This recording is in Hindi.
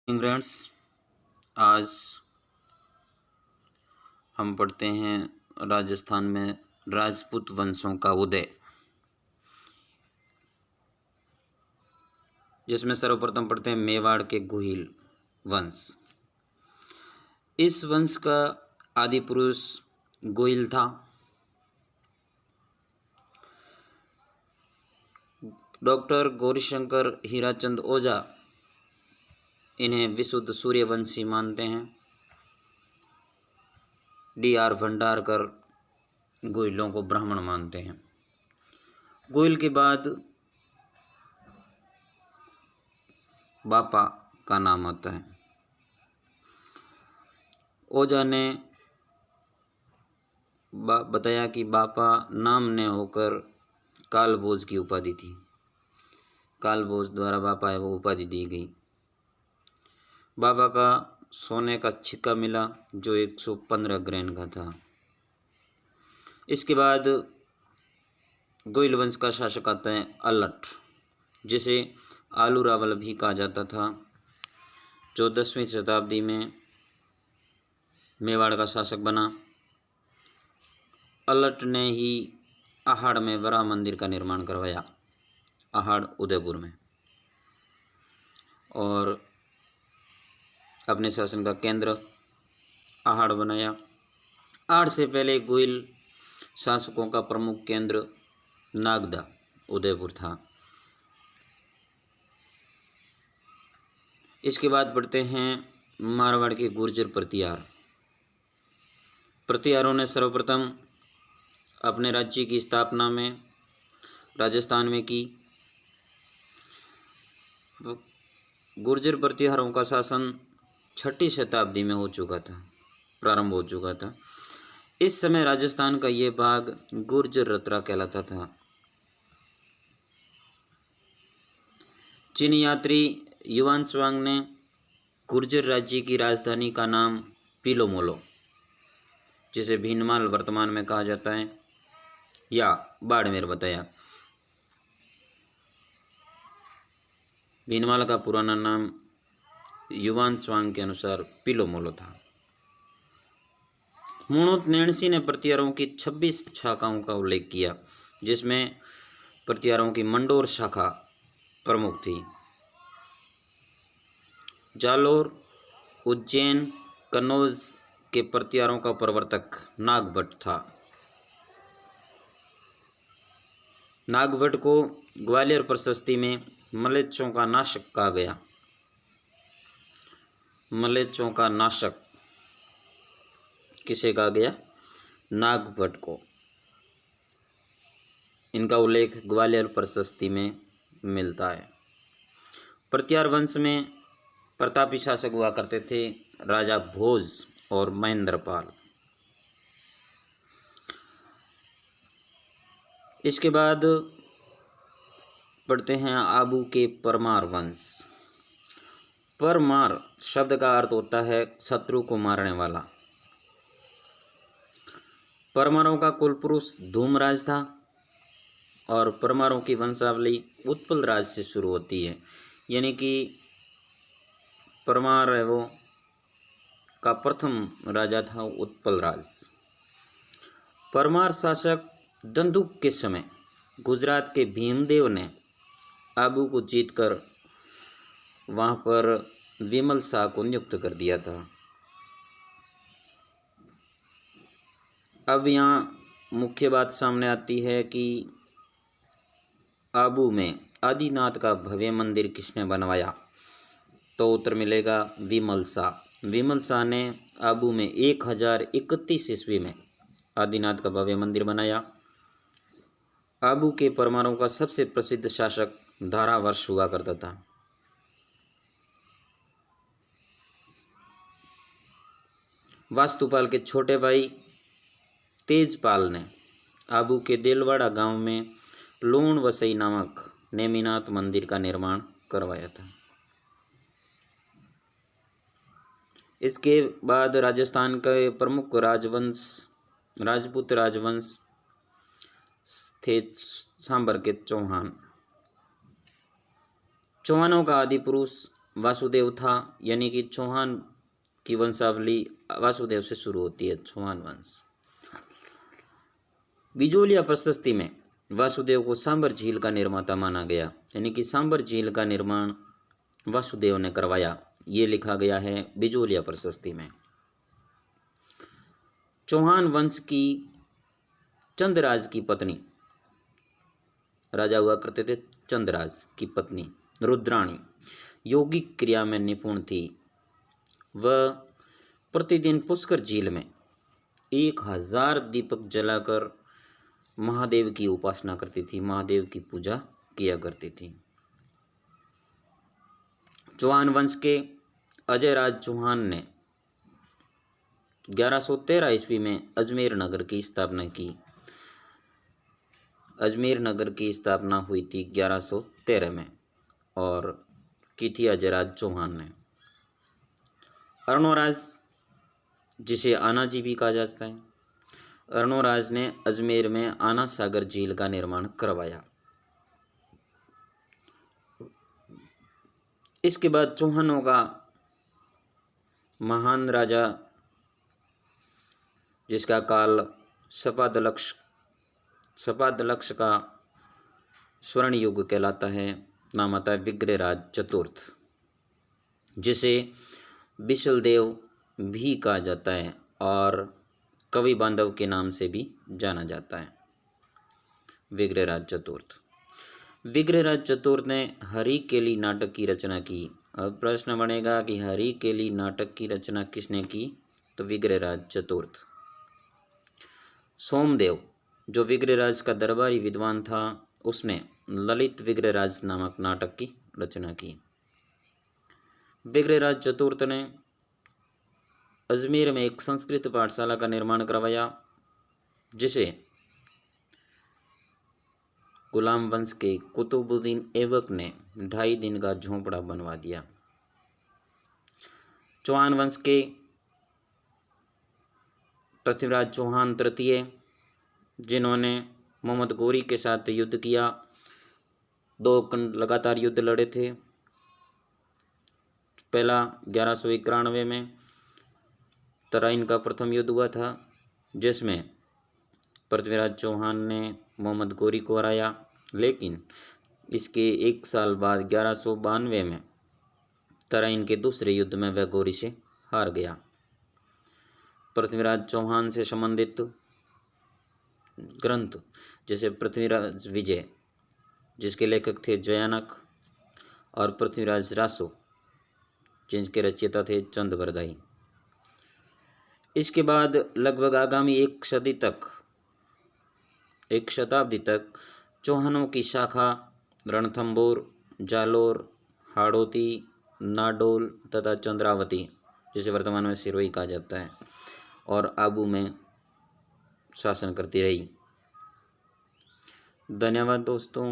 फ्रेंड्स, आज हम पढ़ते हैं राजस्थान में राजपूत वंशों का उदय, जिसमें सर्वप्रथम पढ़ते हैं मेवाड़ के गुहिल वंश। इस वंश का आदि पुरुष गुहिल था। डॉक्टर गौरीशंकर हीराचंद ओझा इन्हें विशुद्ध सूर्यवंशी मानते हैं। D.R. भंडारकर गोयलों को ब्राह्मण मानते हैं। गोयल के बाद बापा का नाम आता है। ओझा ने बताया कि बापा नाम ने होकर कालभोज की उपाधि थी। कालभोज द्वारा बापा है वो उपाधि दी गई। बाबा का सोने का सिक्का मिला जो 115 ग्रैन का था। इसके बाद गोयल वंश का शासक आता है अलट, जिसे आलू रावल भी कहा जाता था। 14वीं शताब्दी में मेवाड़ का शासक बना। अलट ने ही अहाड़ में वराह मंदिर का निर्माण करवाया, अहाड़ उदयपुर में, और अपने शासन का केंद्र अहाड़ बनाया। अहाड़ से पहले गोयल शासकों का प्रमुख केंद्र नागदा उदयपुर था। इसके बाद पढ़ते हैं मारवाड़ के गुर्जर प्रतिहार। प्रतिहारों ने सर्वप्रथम अपने राज्य की स्थापना में राजस्थान में की। गुर्जर प्रतिहारों का शासन 6ठी शताब्दी में हो चुका था, प्रारंभ हो चुका था। इस समय राजस्थान का ये भाग गुर्जर रत्रा कहलाता था। चीनी यात्री युवान स्वांग ने गुर्जर राज्य की राजधानी का नाम पिलोमोलो, जिसे भीनमाल वर्तमान में कहा जाता है, या बाड़मेर बताया। भीनमाल का पुराना नाम युवान स्वांग के अनुसार पिलोमोलो था। मुणोत नैणसी ने प्रतिहारों की 26 शाखाओं का उल्लेख किया, जिसमें प्रतिहारों की मंडोर शाखा प्रमुख थी। जालोर, उज्जैन, कन्नौज के प्रतिहारों का प्रवर्तक नागभट्ट था। नागभट्ट को ग्वालियर प्रशस्ति में मलेच्छों का नाशक कहा गया। मलेच्छों का नाशक किसे कहा गया? नागभट्ट को। इनका उल्लेख ग्वालियर प्रशस्ति में मिलता है। प्रतिहार वंश में प्रतापी शासक हुआ करते थे राजा भोज और महेंद्रपाल। इसके बाद पढ़ते हैं आबू के परमार वंश। परमार शब्द का अर्थ होता है शत्रु को मारने वाला। परमारों का कुल पुरुष धूमराज था और परमारों की वंशावली उत्पल राज से शुरू होती है, यानी कि परमार है वो का प्रथम राजा था उत्पल राज। परमार शासक दंदुक के समय गुजरात के भीमदेव ने आबू को जीतकर वहाँ पर विमल शाह को नियुक्त कर दिया था। अब यहाँ मुख्य बात सामने आती है कि आबू में आदिनाथ का भव्य मंदिर किसने बनवाया? तो उत्तर मिलेगा विमल शाह। विमल शाह ने आबू में 1031 ईस्वी में आदिनाथ का भव्य मंदिर बनाया। आबू के परमारों का सबसे प्रसिद्ध शासक धारावर्ष हुआ करता था। वास्तुपाल के छोटे भाई तेजपाल ने आबू के देलवाड़ा गांव में लूण वसई नामक नेमिनाथ मंदिर का निर्माण करवाया था। इसके बाद राजस्थान के प्रमुख राजवंश राजपूत राजवंश थे सांबर के चौहान। चौहानों का आदि पुरुष वासुदेव था, यानी कि चौहान की वंशावली वासुदेव से शुरू होती है, चौहान वंश। बिजोलिया प्रशस्ति में वासुदेव को सांबर झील का निर्माता माना गया, यानी कि सांबर झील का निर्माण वासुदेव ने करवाया, ये लिखा गया है बिजोलिया प्रशस्ति में। चौहान वंश की चंद्रराज की पत्नी, राजा हुआ करते थे चंद्रराज की पत्नी रुद्राणी, योगिक क्रिया में निपुण थी। वह प्रतिदिन पुष्कर झील में 1000 दीपक जलाकर महादेव की उपासना करती थी, महादेव की पूजा किया करती थी। चौहान वंश के अजय राज चौहान ने 1113 ईस्वी में अजमेर नगर की स्थापना की। अजमेर नगर की स्थापना हुई थी 1113 में और की थी अजयराज चौहान ने। अर्णोराज, जिसे आनाजी भी कहा जाता है, अर्णोराज ने अजमेर में आना सागर झील का निर्माण करवाया। इसके बाद चौहानों का महान राजा, जिसका काल सपादलक्ष का स्वर्ण युग कहलाता है, नाम आता है विग्रहराज चतुर्थ, जिसे बिशलदेव भी कहा जाता है और कवि बांधव के नाम से भी जाना जाता है। विग्रहराज चतुर्थ, विग्रहराज चतुर्थ ने हरिकेली नाटक की रचना की। अब प्रश्न बनेगा कि हरिकेली नाटक की रचना किसने की, तो विग्रहराज चतुर्थ। सोमदेव, जो विग्रहराज का दरबारी विद्वान था, उसने ललित विग्रहराज नामक नाटक की रचना की। विग्रहराज चतुर्थ ने अजमेर में एक संस्कृत पाठशाला का निर्माण करवाया, जिसे गुलाम वंश के कुतुबुद्दीन ऐबक ने 2.5 दिन का झोंपड़ा बनवा दिया। चौहान वंश के पृथ्वीराज चौहान तृतीय, जिन्होंने मोहम्मद गोरी के साथ युद्ध किया, 2 लगातार युद्ध लड़े थे। पहला 1191 में तराइन का प्रथम युद्ध हुआ था, जिसमें पृथ्वीराज चौहान ने मोहम्मद गोरी को हराया, लेकिन इसके 1 साल बाद 1192 में तराइन के दूसरे युद्ध में वह गोरी से हार गया। पृथ्वीराज चौहान से संबंधित ग्रंथ जैसे पृथ्वीराज विजय, जिसके लेखक थे जयानक, और पृथ्वीराज रासो, जिनके रचयिता थे चंद बरदाई। इसके बाद लगभग आगामी 1 शताब्दी तक चौहानों की शाखा रणथंभौर, जालोर, हाड़ौती, नाडोल तथा चंद्रावती, जिसे वर्तमान में सिरोही कहा जाता है, और आबू में शासन करती रही। धन्यवाद दोस्तों।